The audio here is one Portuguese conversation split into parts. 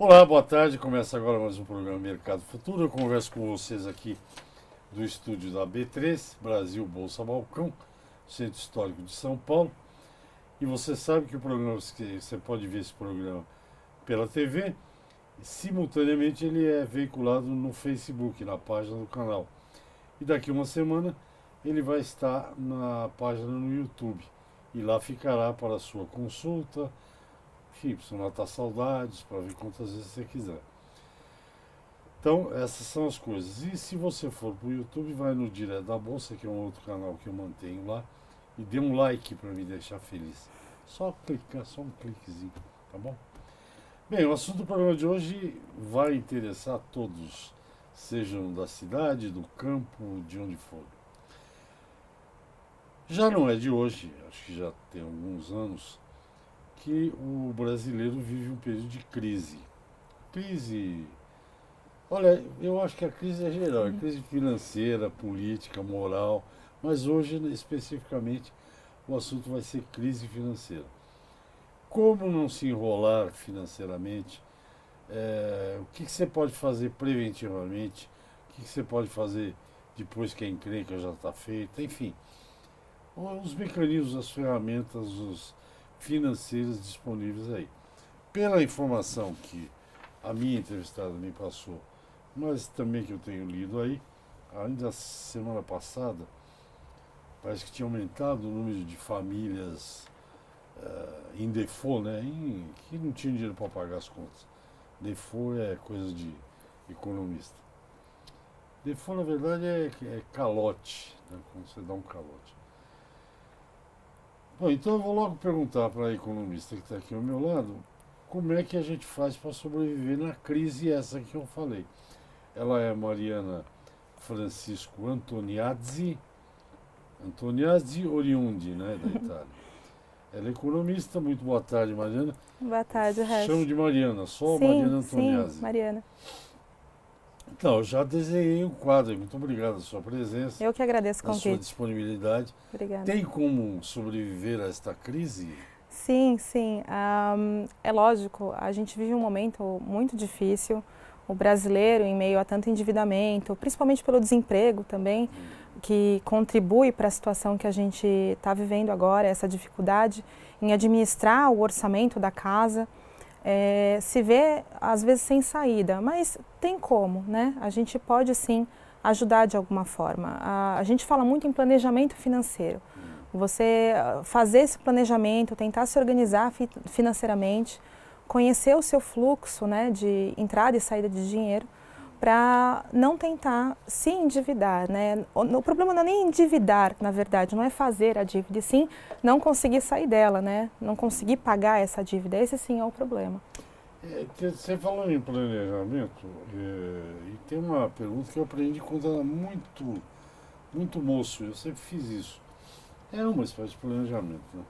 Olá, boa tarde. Começa agora mais um programa Mercado Futuro. Eu converso com vocês aqui do estúdio da B3, Brasil Bolsa Balcão, Centro Histórico de São Paulo. E você sabe que o programa, você pode ver esse programa pela TV, e simultaneamente ele é veiculado no Facebook, na página do canal. E daqui uma semana ele vai estar na página no YouTube. E lá ficará para a sua consulta, enfim, para você matar saudades, para ver quantas vezes você quiser. Então, essas são as coisas. E se você for para o YouTube, vai no Direto da Bolsa, que é um outro canal que eu mantenho lá, e dê um like para me deixar feliz. Só clicar, só um cliquezinho, tá bom? Bem, o assunto do programa de hoje vai interessar a todos, sejam da cidade, do campo, de onde for. Já não é de hoje, acho que já tem alguns anos, que o brasileiro vive um período de crise. Crise. Olha, eu acho que a crise é geral, é crise financeira, política, moral, mas hoje especificamente o assunto vai ser crise financeira. Como não se enrolar financeiramente? O que você pode fazer preventivamente? O que você pode fazer depois que a encrenca já está feita? Enfim, os mecanismos, as ferramentas, os financeiras disponíveis aí. Pela informação que a minha entrevistada me passou, mas também que eu tenho lido aí, ainda semana passada, parece que tinha aumentado o número de famílias em default, né, que não tinham dinheiro para pagar as contas. Default é coisa de economista. Default, na verdade, é calote, né, quando você dá um calote. Bom, então eu vou logo perguntar para a economista que está aqui ao meu lado, como é que a gente faz para sobreviver na crise essa que eu falei. Ela é Mariana Francisco Antoniazzi Oriundi, né, da Itália. Ela é economista. Muito boa tarde, Mariana. Boa tarde, Chamo Hash. de Mariana, só Sim, Mariana sim, Antoniazzi. Mariana. Então, eu já desenhei um quadro. Muito obrigado a sua presença, Eu que agradeço o a sua convite. disponibilidade. Obrigada. Tem como sobreviver a esta crise? Sim, sim. É lógico, a gente vive um momento muito difícil. O brasileiro, em meio a tanto endividamento, principalmente pelo desemprego também, que contribui para a situação que a gente está vivendo agora, essa dificuldade em administrar o orçamento da casa. Se vê às vezes sem saída, mas tem como, né? A gente pode sim ajudar de alguma forma. A gente fala muito em planejamento financeiro. Você fazer esse planejamento, tentar se organizar financeiramente, conhecer o seu fluxo, né, de entrada e saída de dinheiro, para não tentar se endividar, né? O problema não é nem endividar, na verdade, não é fazer a dívida, e sim não conseguir sair dela, né? Não conseguir pagar essa dívida, esse sim é o problema. Você falou em planejamento, e tem uma pergunta que eu aprendi quando era muito moço. Eu sempre fiz isso. É uma espécie de planejamento, né?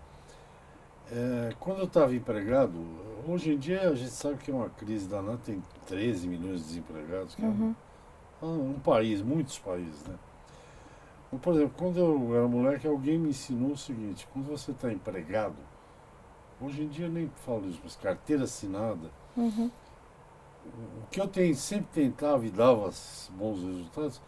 Quando eu estava empregado, hoje em dia a gente sabe que é uma crise danada, tem 13 milhões de desempregados, que é um país, muitos países, né? Por exemplo, quando eu era moleque, alguém me ensinou o seguinte: quando você está empregado, hoje em dia eu nem falo isso, mas carteira assinada, Uhum. o que sempre tentava e dava bons resultados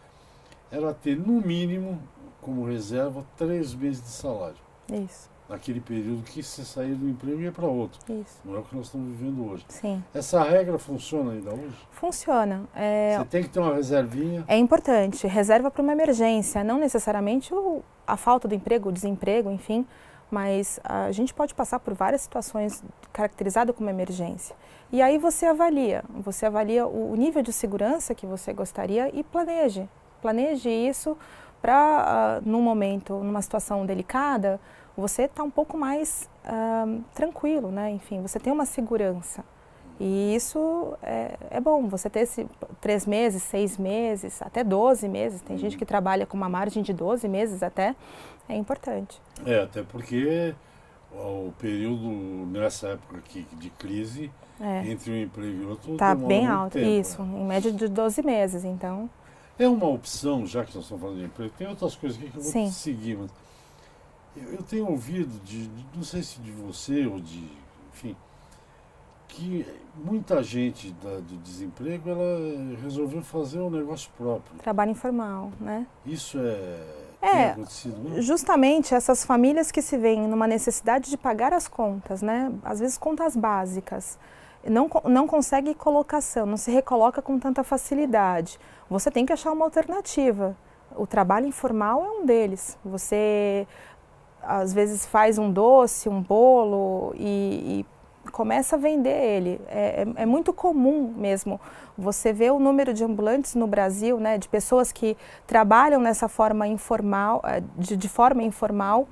era ter, no mínimo, como reserva, 3 meses de salário. Isso, Naquele período que você saía do emprego e ia para outro. isso. Não é o que nós estamos vivendo hoje. Sim. Essa regra funciona ainda hoje? Funciona. Você tem que ter uma reservinha. É importante, reserva para uma emergência, não necessariamente a falta do emprego, o desemprego, enfim, mas a gente pode passar por várias situações caracterizadas como emergência. E aí você avalia o nível de segurança que você gostaria e planeje isso para, num momento, numa situação delicada, você está um pouco mais tranquilo, né? Enfim, você tem uma segurança. E isso é bom, você ter 3 meses, 6 meses, até 12 meses. Tem gente que trabalha com uma margem de 12 meses até, é importante. Até porque o período, nessa época aqui de crise, entre um emprego e outro, Está demora bem muito alto, tempo. isso, em média de 12 meses, então. É uma opção, já que nós estamos falando de emprego, tem outras coisas aqui que eu vou Sim. seguir, mas eu tenho ouvido, não sei se de você ou enfim, que muita gente do desemprego, ela resolveu fazer um negócio próprio. Trabalho informal, né? Isso tem acontecido, né? Justamente essas famílias que se veem numa necessidade de pagar as contas, né? Às vezes contas básicas, não consegue colocação, não se recoloca com tanta facilidade. Você tem que achar uma alternativa. O trabalho informal é um deles. Você às vezes faz um doce, um bolo e começa a vender ele. É muito comum mesmo. Você vê o número de ambulantes no Brasil, né, de pessoas que trabalham nessa forma informal, de forma informal,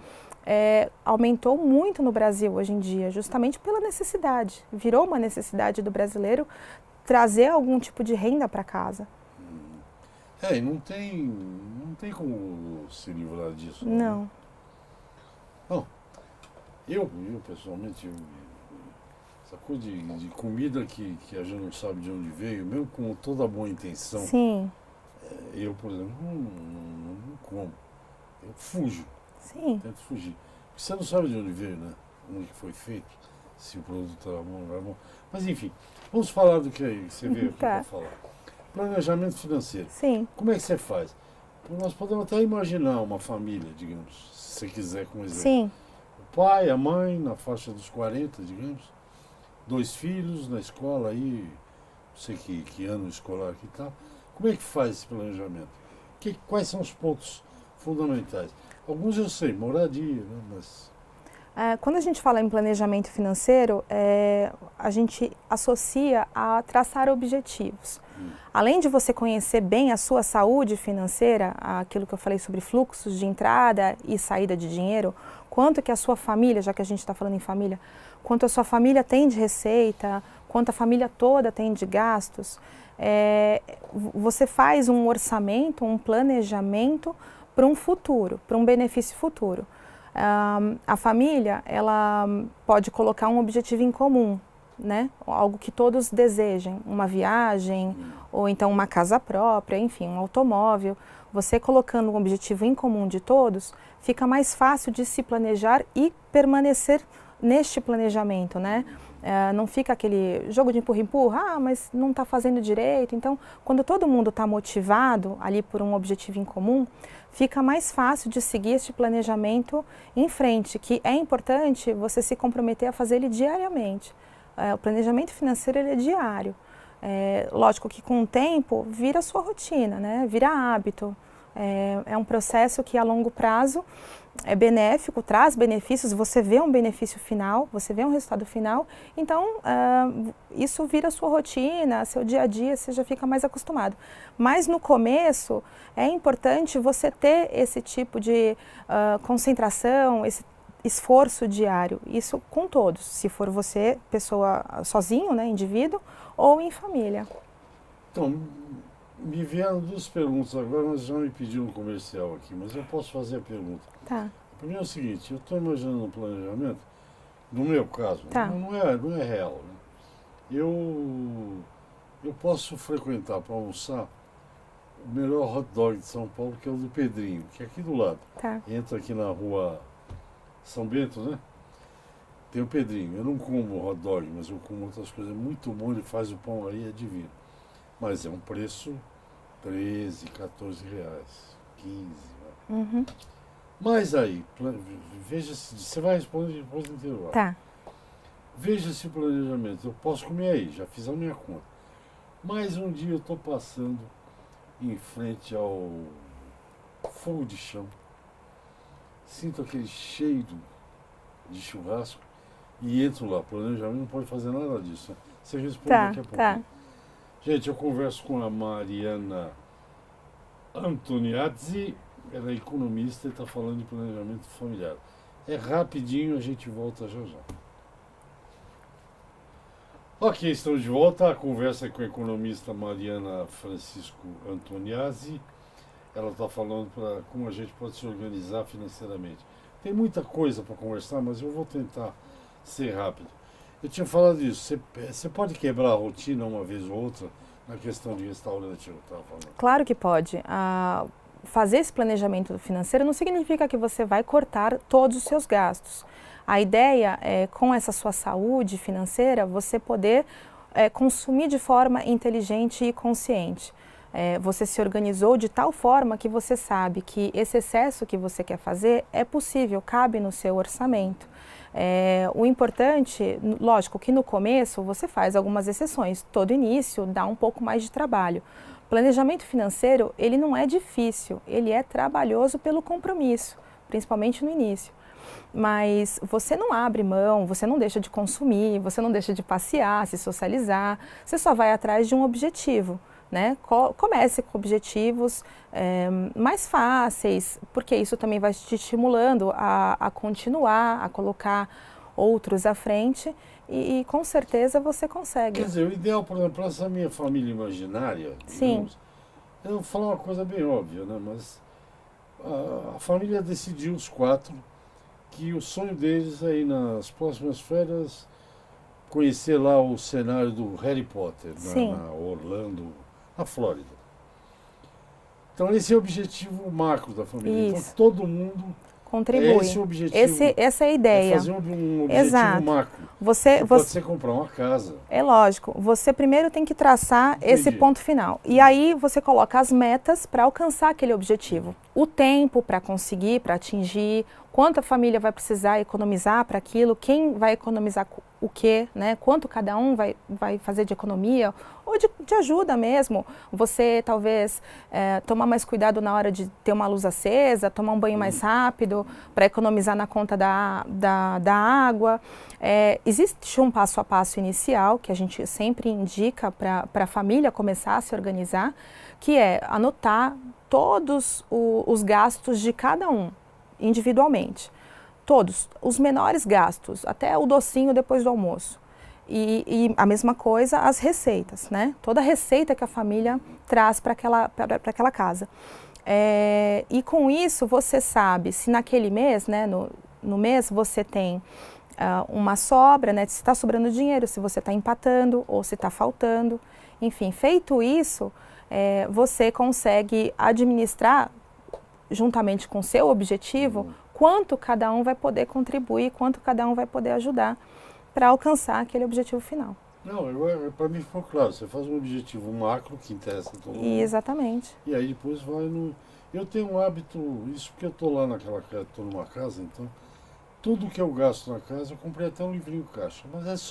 aumentou muito no Brasil hoje em dia, justamente pela necessidade. Virou uma necessidade do brasileiro trazer algum tipo de renda para casa. E não tem como se livrar disso. Não. Né? Bom, eu pessoalmente, essa coisa de comida que a gente não sabe de onde veio, mesmo com toda a boa intenção, Sim. Eu, por exemplo, não como. Eu fujo. Sim. Tento fugir. Porque você não sabe de onde veio, né? Como que foi feito, se o produto era bom ou não era bom. Mas enfim, vamos falar do que você veio aqui para falar. Planejamento financeiro. Sim. Como é que você faz? Nós podemos até imaginar uma família, digamos, se você quiser como exemplo. Sim. O pai, a mãe, na faixa dos 40, digamos, 2 filhos na escola aí, não sei que ano escolar que tá. Como é que faz esse planejamento? Quais são os pontos fundamentais? Alguns eu sei, moradia, né? Mas... Quando a gente fala em planejamento financeiro, a gente associa a traçar objetivos. Além de você conhecer bem a sua saúde financeira, aquilo que eu falei sobre fluxos de entrada e saída de dinheiro, quanto que a sua família, já que a gente está falando em família, quanto a sua família tem de receita, quanto a família toda tem de gastos, você faz um orçamento, um planejamento para um futuro, para um benefício futuro. A família, ela pode colocar um objetivo em comum, né? Algo que todos desejem, uma viagem, ou então uma casa própria, enfim, um automóvel. Você colocando um objetivo em comum de todos, fica mais fácil de se planejar e permanecer neste planejamento, né? Não fica aquele jogo de empurra-empurra, mas não está fazendo direito. Então, quando todo mundo está motivado ali por um objetivo em comum, fica mais fácil de seguir este planejamento em frente, que é importante você se comprometer a fazer ele diariamente. O planejamento financeiro ele é diário. Lógico que com o tempo vira sua rotina, né? Vira hábito. É um processo que a longo prazo é benéfico, traz benefícios, você vê um benefício final, você vê um resultado final, então isso vira sua rotina, seu dia a dia, você já fica mais acostumado. Mas no começo é importante você ter esse tipo de concentração, esse esforço diário, isso com todos, se for você, pessoa sozinho, né, indivíduo, ou em família. Então, me vieram 2 perguntas agora, mas já me pediram um comercial aqui, mas eu posso fazer a pergunta. Tá. A primeira é o seguinte, eu estou imaginando um planejamento, no meu caso, tá. não é real. Né? Eu posso frequentar para almoçar o melhor hot dog de São Paulo, que é o do Pedrinho, que é aqui do lado. Tá. Entra aqui na rua São Bento, né? Tem o Pedrinho. Eu não como hot dog, mas eu como outras coisas. É muito bom, ele faz o pão aí, é divino. Mas é um preço 13, 14 reais, 15. Né? Uhum. Mas aí, veja se você vai responder depois do intervalo. Tá. Veja se o planejamento, eu posso comer aí, já fiz a minha conta. Mas um dia eu estou passando em frente ao fogo de chão, sinto aquele cheiro de churrasco e entro lá. Planejamento não pode fazer nada disso. Né? Você responde daqui a pouco. Tá. Gente, eu converso com a Mariana Antoniazzi, ela é economista e está falando de planejamento familiar. É rapidinho, a gente volta já já. Ok, estamos de volta. A conversa é com a economista Mariana Francisco Antoniazzi. Ela está falando para como a gente pode se organizar financeiramente. Tem muita coisa para conversar, mas eu vou tentar ser rápido. Eu tinha falado disso. Você pode quebrar a rotina uma vez ou outra na questão de restaurante, eu estava falando. Claro que pode. Fazer esse planejamento financeiro não significa que você vai cortar todos os seus gastos. A ideia é, com essa sua saúde financeira, você poder consumir de forma inteligente e consciente. Você se organizou de tal forma que você sabe que esse excesso que você quer fazer é possível, cabe no seu orçamento. O importante, lógico que no começo você faz algumas exceções, todo início dá um pouco mais de trabalho. Planejamento financeiro, ele não é difícil, ele é trabalhoso pelo compromisso, principalmente no início. Mas você não abre mão, você não deixa de consumir, você não deixa de passear, se socializar, você só vai atrás de um objetivo. Né? Comece com objetivos mais fáceis, porque isso também vai te estimulando a continuar, a colocar outros à frente e com certeza você consegue. Quer dizer, o ideal, por exemplo, para essa minha família imaginária, digamos, eu vou falar uma coisa bem óbvia, né? Mas a família decidiu, os 4, que o sonho deles é ir nas próximas férias conhecer lá o cenário do Harry Potter, na Orlando, na Flórida. Então esse é o objetivo macro da família. Isso. Então todo mundo contribui. Esse é o objetivo. Essa é a ideia. É fazer um objetivo Exato. macro. Você pode ser comprar uma casa. É lógico. Você primeiro tem que traçar esse ponto final. E aí você coloca as metas para alcançar aquele objetivo. O tempo para conseguir, para atingir, quanto a família vai precisar economizar para aquilo, quem vai economizar o quê, né? Quanto cada um vai fazer de economia ou de ajuda mesmo. Você talvez tomar mais cuidado na hora de ter uma luz acesa, tomar um banho mais rápido para economizar na conta da água. Existe um passo a passo inicial que a gente sempre indica para a família começar a se organizar, que é anotar todos os gastos de cada um, individualmente. Todos, os menores gastos, até o docinho depois do almoço. E a mesma coisa as receitas, né? Toda a receita que a família traz para aquela casa. E com isso você sabe se naquele mês, né, no mês você tem uma sobra, né, se está sobrando dinheiro, se você está empatando ou se está faltando. Enfim, feito isso, você consegue administrar, juntamente com o seu objetivo, quanto cada um vai poder contribuir, quanto cada um vai poder ajudar para alcançar aquele objetivo final. Não, para mim ficou claro, você faz um objetivo macro que interessa a todo mundo. Exatamente. E aí depois vai no... Eu tenho um hábito, isso porque eu estou lá estou numa casa, então tudo que eu gasto na casa, eu comprei até um livrinho caixa, mas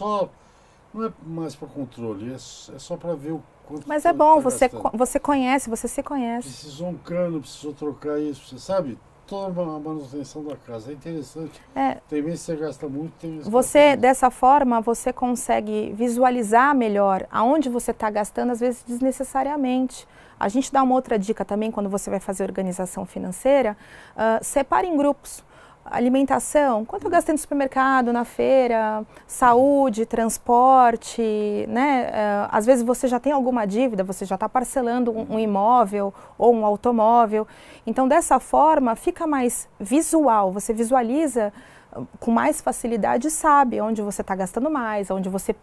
não é mais para controle, é só para ver o quanto. Mas é bom, você conhece, você se conhece. Precisou um cano, precisou trocar isso, você sabe? Toda a manutenção da casa, é interessante. Tem vezes que você gasta muito, tem vezes que dessa forma, você consegue visualizar melhor aonde você está gastando, às vezes desnecessariamente. A gente dá uma outra dica também, quando você vai fazer organização financeira, separe em grupos. Alimentação, quanto eu gastei no supermercado, na feira, saúde, transporte, né? Às vezes você já tem alguma dívida, você já está parcelando um imóvel ou um automóvel. Então, dessa forma, fica mais visual, você visualiza com mais facilidade e sabe onde você está gastando mais, onde você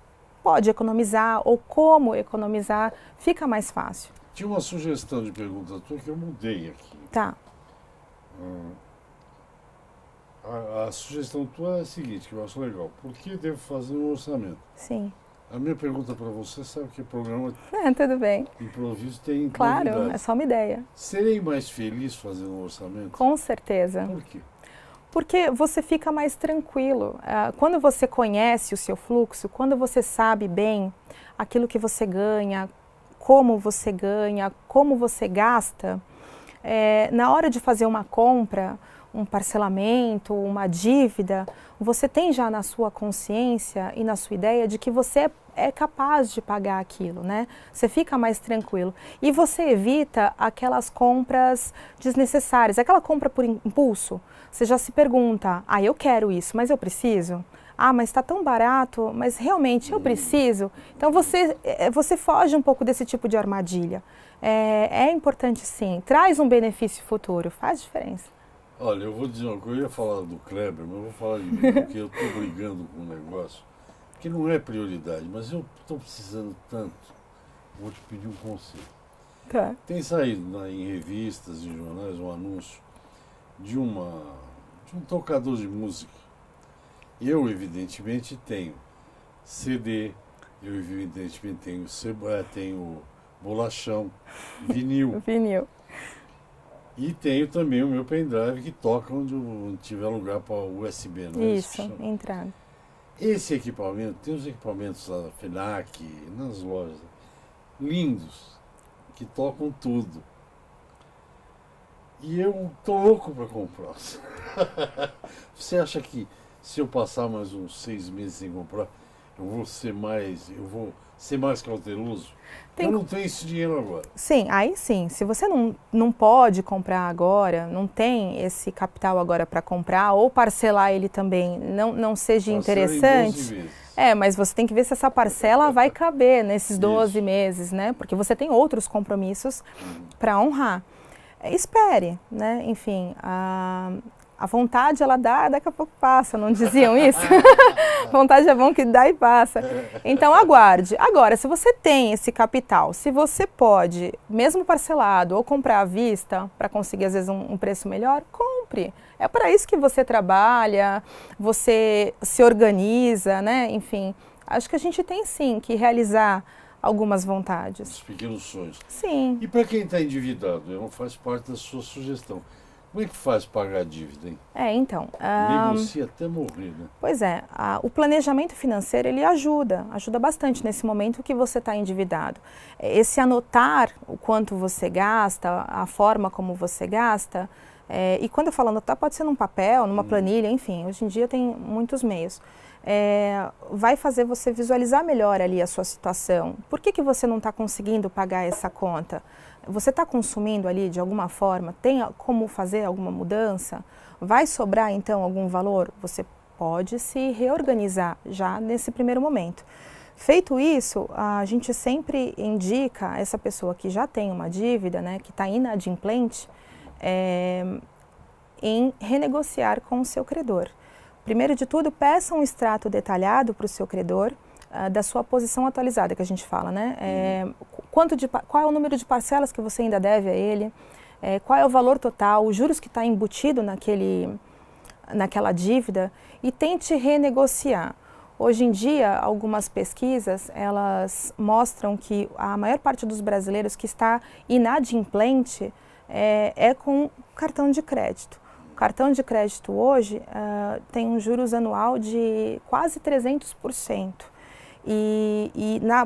pode economizar ou como economizar, fica mais fácil. Tinha uma sugestão de pergunta tua que eu mudei aqui. Tá. A sugestão tua é a seguinte, que eu acho legal. Por que devo fazer um orçamento? Sim. A minha pergunta para você, sabe que o programa tudo bem. Improviso tem Claro, novidades. é só uma ideia. Serei mais feliz fazendo um orçamento? Com certeza. Por quê? Porque você fica mais tranquilo. Quando você conhece o seu fluxo, quando você sabe bem aquilo que você ganha, como você gasta, na hora de fazer uma compra, um parcelamento, uma dívida, você tem já na sua consciência e na sua ideia de que você é capaz de pagar aquilo, né? Você fica mais tranquilo. E você evita aquelas compras desnecessárias, aquela compra por impulso. Você já se pergunta, eu quero isso, mas eu preciso? Mas está tão barato, mas realmente eu preciso? Então você foge um pouco desse tipo de armadilha. É importante sim, traz um benefício futuro, faz diferença. Olha, eu vou dizer uma coisa, eu ia falar do Kleber, mas eu vou falar de mim, porque eu estou brigando com um negócio que não é prioridade, mas eu estou precisando tanto. Vou te pedir um conselho. Tá. Tem saído em revistas, em jornais, um anúncio de um tocador de música Eu, evidentemente, tenho CD, eu, evidentemente, tenho bolachão, vinil. Vinil. E tenho também o meu pendrive que toca onde tiver lugar para USB, não é isso que Isso, chama? entrada. Esse equipamento, tem os equipamentos da FENAC, nas lojas, lindos, que tocam tudo. E eu tô louco para comprar. Você acha que se eu passar mais uns 6 meses sem comprar, eu vou ser mais cauteloso? Tem Eu não tenho esse dinheiro agora. Sim, aí sim. Se você não pode comprar agora, não tem esse capital agora para comprar, ou parcelar ele também não seja Parcela em 12 interessante. vezes. Mas você tem que ver se essa parcela vai caber nesses 12 Isso. meses, né? Porque você tem outros compromissos para honrar. Espere, né? Enfim, a vontade ela dá, daqui a pouco passa, não diziam isso? Vontade é bom que dá e passa. Então aguarde. Agora, se você tem esse capital, se você pode, mesmo parcelado, ou comprar à vista para conseguir às vezes um preço melhor, compre. É para isso que você trabalha, você se organiza, né? Enfim, acho que a gente tem sim que realizar algumas vontades. Os pequenos sonhos. Sim. E para quem está endividado, não faz parte da sua sugestão. Como é que faz pagar a dívida, hein? Então... Negocia até morrer, né? Pois é, o planejamento financeiro ele ajuda bastante nesse momento que você está endividado. Esse anotar o quanto você gasta, a forma como você gasta, e quando eu falo anotar pode ser num papel, numa planilha, enfim, hoje em dia tem muitos meios. Vai fazer você visualizar melhor ali a sua situação. Por que você não está conseguindo pagar essa conta? Você está consumindo ali de alguma forma? Tem como fazer alguma mudança? Vai sobrar então algum valor? Você pode se reorganizar já nesse primeiro momento. Feito isso, a gente sempre indica essa pessoa que já tem uma dívida, né, que está inadimplente, em renegociar com o seu credor. Primeiro de tudo, peça um extrato detalhado para o seu credor da sua posição atualizada, que a gente fala, né? Qual é o número de parcelas que você ainda deve a ele? Qual é o valor total, os juros que está embutido naquela dívida, e tente renegociar. Hoje em dia, algumas pesquisas, elas mostram que a maior parte dos brasileiros que está inadimplente é com cartão de crédito. O cartão de crédito hoje tem um juros anual de quase 300%.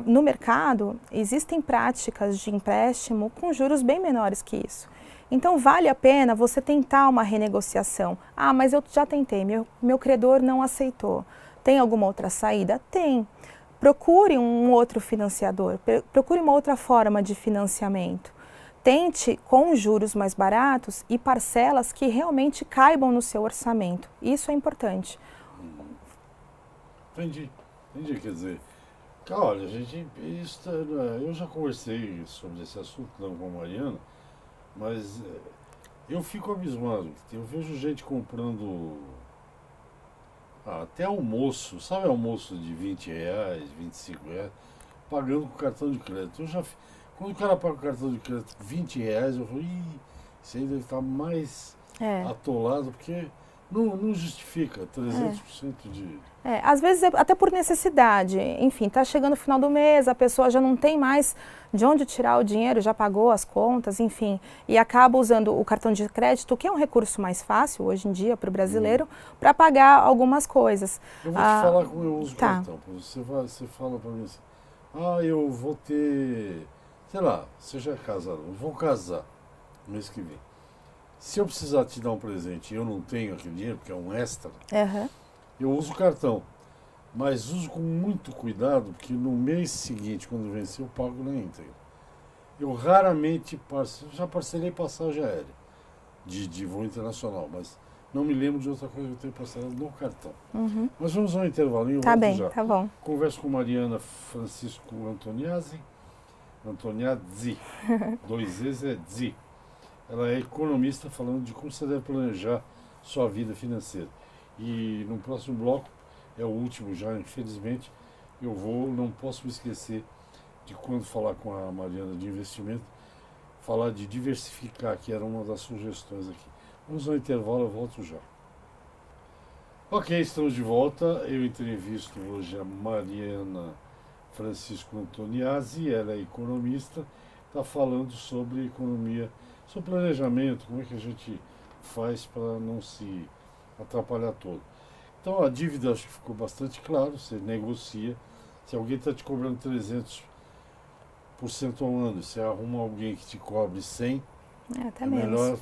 No mercado, existem práticas de empréstimo com juros bem menores que isso. Então, vale a pena você tentar uma renegociação. Ah, mas eu já tentei, meu credor não aceitou. Tem alguma outra saída? Tem. Procure um outro financiador, procure uma outra forma de financiamento. Tente com juros mais baratos e parcelas que realmente caibam no seu orçamento. Isso é importante. Entendi, quer dizer... Olha, eu já conversei sobre esse assunto não com a Mariana, mas eu fico abismado. Eu vejo gente comprando até almoço, sabe, almoço de R$ 20, R$ 25, pagando com cartão de crédito. Quando o cara paga com cartão de crédito R$ 20, eu falo, isso aí deve estar mais atolado, porque não justifica 300% de... Às vezes até por necessidade. Enfim, está chegando o final do mês, a pessoa já não tem mais de onde tirar o dinheiro, já pagou as contas, enfim, e acaba usando o cartão de crédito, que é um recurso mais fácil hoje em dia para o brasileiro, para pagar algumas coisas. Eu vou te falar como eu uso o Tá. cartão. Você fala para mim assim, eu vou ter, sei lá, você já é casado, eu vou casar no mês que vem. Se eu precisar te dar um presente e eu não tenho aquele dinheiro, porque é um extra, eu uso o cartão, mas uso com muito cuidado, porque no mês seguinte, quando vencer, eu pago na íntegra. Eu raramente já parcelei passagem aérea de voo internacional, mas não me lembro de outra coisa que eu tenho parcelado no cartão. Mas vamos a um intervalinho, Tá bem, já. tá bom. Converso com Mariana Francisco Antoniazzi, 2 vezes é Zi. Ela é economista falando de como você deve planejar sua vida financeira. E no próximo bloco, é o último já, infelizmente, não posso me esquecer de quando falar com a Mariana de investimento, falar de diversificar, que era uma das sugestões aqui. Vamos ao intervalo, eu volto já. Ok, estamos de volta. Eu entrevisto hoje a Mariana Francisco Antoniazzi, ela é economista, está falando sobre economia, sobre planejamento, como é que a gente faz para não se atrapalhar todo. Então a dívida acho que ficou bastante claro, você negocia, se alguém está te cobrando 300% ao ano, você arruma alguém que te cobre 100, Até é menos. melhor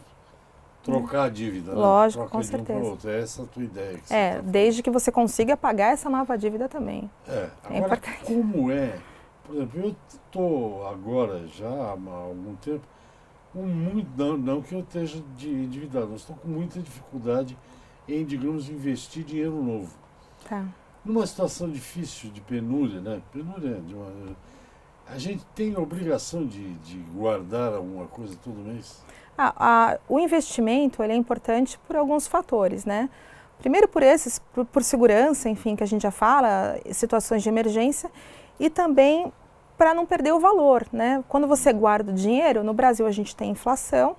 trocar a dívida, Lógico, né? Troca com de um certeza. para outro. É essa a tua ideia. Que É, desde que você consiga pagar essa nova dívida também. agora, importante. como é? Por exemplo, eu estou agora, já há algum tempo, não que eu esteja endividado, mas estou com muita dificuldade em, digamos, investir dinheiro novo. Tá. Numa situação difícil de penúria, né? A gente tem a obrigação de guardar alguma coisa todo mês? O investimento ele é importante por alguns fatores, né? Primeiro por segurança, enfim, que a gente já fala, situações de emergência, e também para não perder o valor, né? Quando você guarda o dinheiro, no Brasil a gente tem inflação,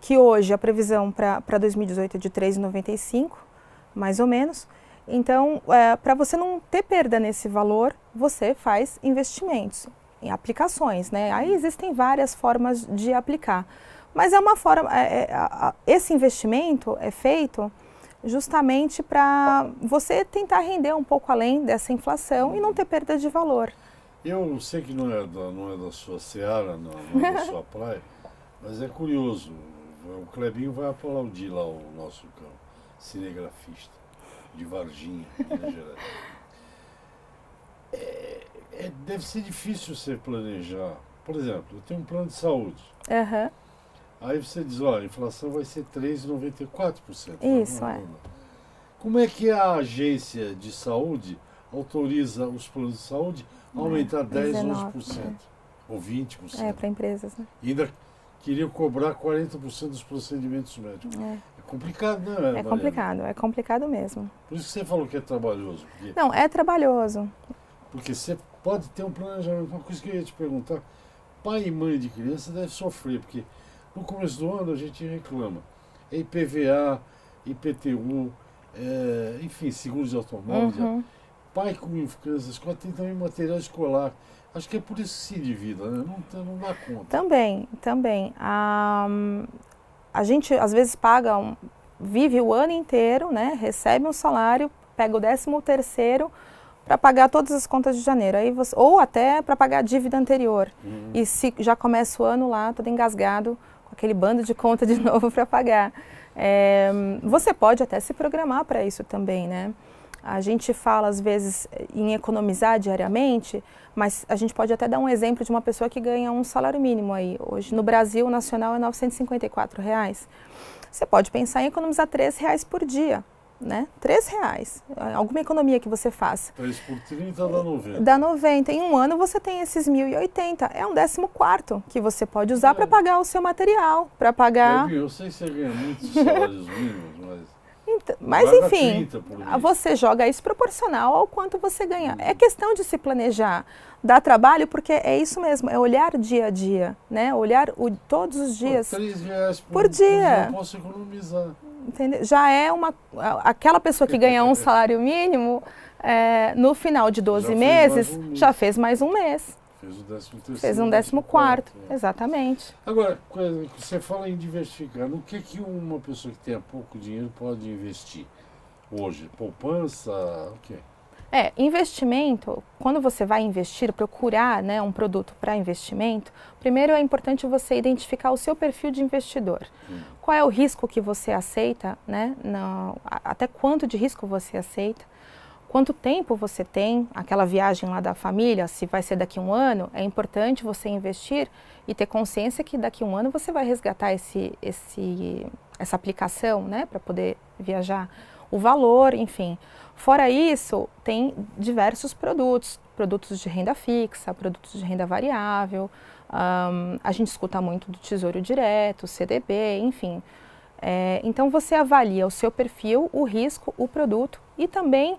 que hoje a previsão para 2018 é de 3,95, mais ou menos. Então, para você não ter perda nesse valor, você faz investimentos em aplicações, né? Aí existem várias formas de aplicar. Mas é uma forma, esse investimento é feito justamente para você tentar render um pouco além dessa inflação e não ter perda de valor. Eu sei que não é da sua seara, não é da sua praia, mas é curioso. O Clebinho vai aplaudir lá o nosso cinegrafista de Varginha, Minas Gerais. Deve ser difícil você planejar. Por exemplo, eu tenho um plano de saúde. Uhum. Aí você diz, olha, a inflação vai ser 3,94%. Isso, Como é que a agência de saúde autoriza os planos de saúde a aumentar 10, 11%? Ou 20%? Para empresas, né? E ainda queriam cobrar 40% dos procedimentos médicos. É complicado, né, Mariana? É complicado mesmo. Por isso que você falou que é trabalhoso. Não, é trabalhoso. Porque você pode ter um planejamento. Uma coisa que eu ia te perguntar, pai e mãe de criança devem sofrer, porque no começo do ano a gente reclama. É IPVA, IPTU, enfim, seguros de automóvel. Uhum. Pai com crianças, tem também material escolar. Acho que é por isso que se endivida, né? Não dá conta. Também. A gente às vezes vive o ano inteiro, né? Recebe um salário, pega o 13º para pagar todas as contas de janeiro. Ou até para pagar a dívida anterior. E se já começa o ano lá, todo engasgado, com aquele bando de conta de novo para pagar. Você pode até se programar para isso também, né? A gente fala às vezes em economizar diariamente, mas a gente pode até dar um exemplo de uma pessoa que ganha um salário mínimo aí. Hoje no Brasil, o nacional é R$ 954. Você pode pensar em economizar R$3 por dia, né? R$3. Alguma economia que você faça. 3 por 30 dá 90. Dá 90. Em um ano você tem esses 1.080. É um 14º que você pode usar para pagar o seu material, para pagar... Eu sei que você ganha muitos salários mínimos, mas enfim, você joga isso proporcional ao quanto você ganha. É questão de se planejar. Dá trabalho porque é isso mesmo, é olhar dia a dia, né? Olhar todos os dias. R$3 por dia. Eu posso economizar. Entendeu? Já é aquela pessoa que ganha um salário mínimo, no final de 12 meses, já fez mais um mês. Fez o 13º. Fez um 14º, exatamente. Agora, você fala em diversificar. No que uma pessoa que tenha pouco dinheiro pode investir hoje? Poupança? O quê? Investimento, quando você vai investir, procurar, né, um produto para investimento, primeiro é importante você identificar o seu perfil de investidor. Qual é o risco que você aceita, né? Até quanto de risco você aceita? Quanto tempo você tem, aquela viagem lá da família, se vai ser daqui a um ano, é importante você investir e ter consciência que daqui a um ano você vai resgatar essa aplicação, né, para poder viajar. O valor, enfim. Fora isso, tem diversos produtos de renda fixa, produtos de renda variável, a gente escuta muito do Tesouro Direto, CDB, enfim. Então você avalia o seu perfil, o risco, o produto e também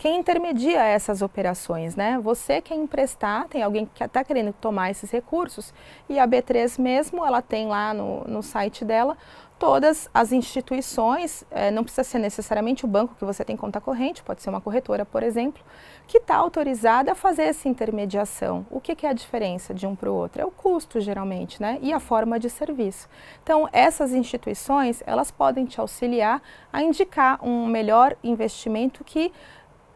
quem intermedia essas operações, né? Você quer emprestar, tem alguém que está querendo tomar esses recursos e a B3 mesmo, ela tem lá no site dela todas as instituições, não precisa ser necessariamente o banco que você tem conta corrente, pode ser uma corretora, por exemplo, que está autorizada a fazer essa intermediação. O que é a diferença de um para o outro? É o custo, geralmente, né? E a forma de serviço. Então, essas instituições, elas podem te auxiliar a indicar um melhor investimento que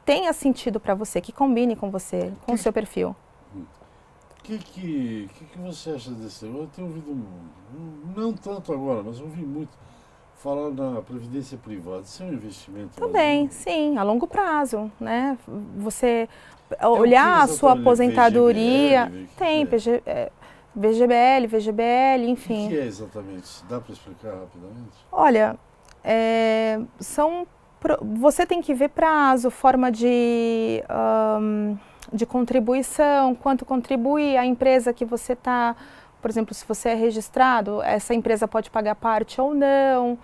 tenha sentido para você, que combine com você, com o seu perfil. O que você acha desse? Eu tenho ouvido, não tanto agora, mas ouvi muito falar na previdência privada. Isso é um investimento? Também, sim, a longo prazo, né? Você olhar a sua aposentadoria, VGBL, tem VGBL, VGBL, enfim. O que é exatamente? Dá para explicar rapidamente? Olha, você tem que ver prazo, forma de contribuição, quanto contribui a empresa que você está, por exemplo, se você é registrado, essa empresa pode pagar parte ou não.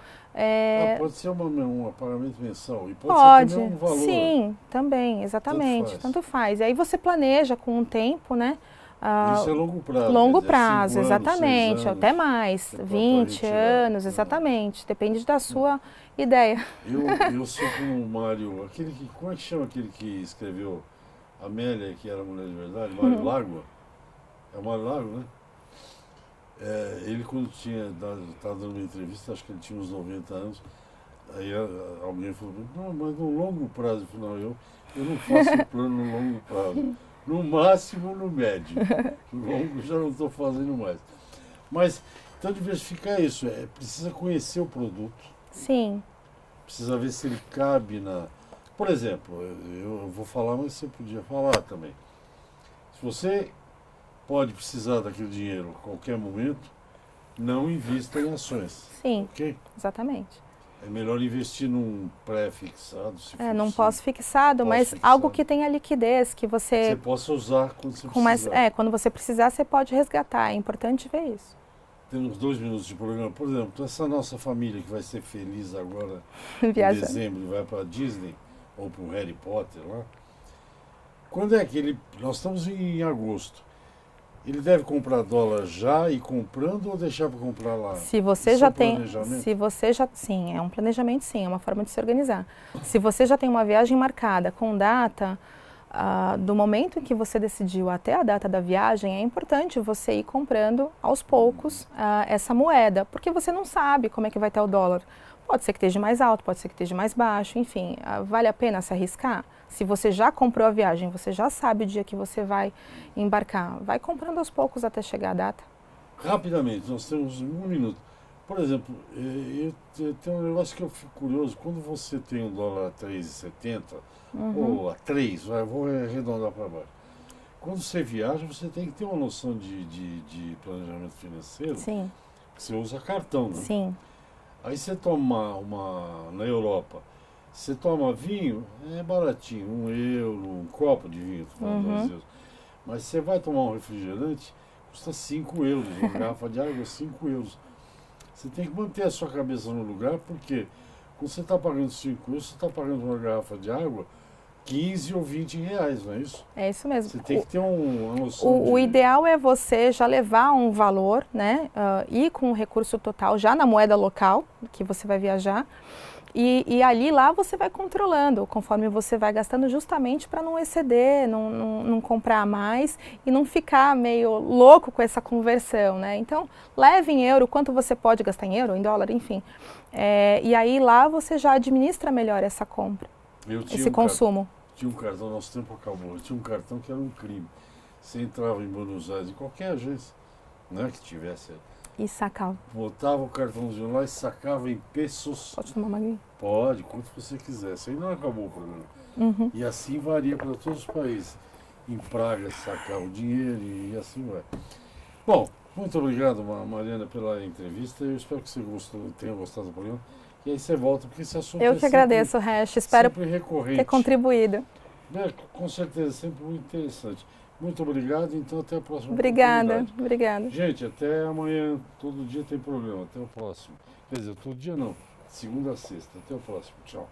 Pode ser um pagamento mensal e pode ser também um valor. Sim, também, exatamente, tanto faz. E aí você planeja com o tempo, né? Isso é longo prazo. Longo prazo, 5 anos, exatamente, 6 anos, até mais, 20 anos, exatamente, depende da sua ideia. Eu sou como o Mário, como é que chama aquele que escreveu Amélia, que era mulher de verdade? Mário Lago? É o Mário Lago, né? Ele quando estava dando uma entrevista, acho que ele tinha uns 90 anos, aí alguém falou, não, mas no longo prazo, afinal, eu não faço plano no longo prazo. No máximo no médio. No longo já não estou fazendo mais. Mas, então diversificar isso, precisa conhecer o produto. Sim. Precisa ver se ele cabe na... Por exemplo, eu vou falar, mas você podia falar também. Se você pode precisar daquele dinheiro a qualquer momento, não invista em ações. Sim, ok? Exatamente. É melhor investir num pré-fixado, se for num possível. Pós-fixado, mas algo que tenha liquidez, que você possa usar quando você precisar. Quando você precisar, você pode resgatar. É importante ver isso. Temos 2 minutos de programa. Por exemplo, essa nossa família que vai ser feliz agora em dezembro, vai para a Disney ou para o Harry Potter lá. Quando é que nós estamos em agosto. Ele deve comprar dólar já e comprando ou deixar para comprar lá? Se você já tem, sim, é um planejamento, sim, é uma forma de se organizar. Se você já tem uma viagem marcada com data, do momento em que você decidiu até a data da viagem, é importante você ir comprando aos poucos essa moeda, porque você não sabe como é que vai estar o dólar. Pode ser que esteja mais alto, pode ser que esteja mais baixo, enfim, vale a pena se arriscar? Se você já comprou a viagem, você já sabe o dia que você vai embarcar, vai comprando aos poucos até chegar a data. Rapidamente, nós temos 1 minuto. Por exemplo, tem um negócio que eu fico curioso, quando você tem um dólar a 3,70 ou a 3, vou arredondar para baixo. Quando você viaja, você tem que ter uma noção de planejamento financeiro. Sim. Você usa cartão, né? Sim. Aí você toma na Europa, você toma vinho, é baratinho, €1, um copo de vinho, tô falando 2 euros. Mas você vai tomar um refrigerante, custa €5, uma garrafa de água, €5. Você tem que manter a sua cabeça no lugar, porque quando você está pagando €5, você está pagando uma garrafa de água 15 ou 20 reais, não é isso? É isso mesmo. Você tem que ter uma noção o ideal é você já levar um valor, né, ir com o recurso total já na moeda local que você vai viajar, e ali lá você vai controlando conforme você vai gastando, justamente para não exceder, não comprar mais e não ficar meio louco com essa conversão, né? Então, leve em euro, quanto você pode gastar em euro, em dólar, enfim. E aí lá você já administra melhor essa compra. Esse consumo. Tinha um cartão, nosso tempo acabou. Tinha um cartão que era um crime. Você entrava em Buenos Aires, em qualquer agência, né, que tivesse. E sacava. Botava o cartãozinho lá e sacava em pesos. Pode tomar uma aguinha? Pode, quanto você quiser. Isso aí não acabou o problema. E assim varia para todos os países. Em Praga sacava o dinheiro e assim vai. Bom, muito obrigado, Mariana, pela entrevista. Eu espero que você tenha gostado do programa. E aí você volta, porque esse assunto Eu que agradeço, Hash. Espero ter contribuído. Com certeza, sempre muito interessante. Muito obrigado, então até a próxima. Obrigada. Gente, até amanhã. Todo dia tem programa. Até o próximo. Quer dizer, todo dia não. Segunda a sexta. Até o próximo. Tchau.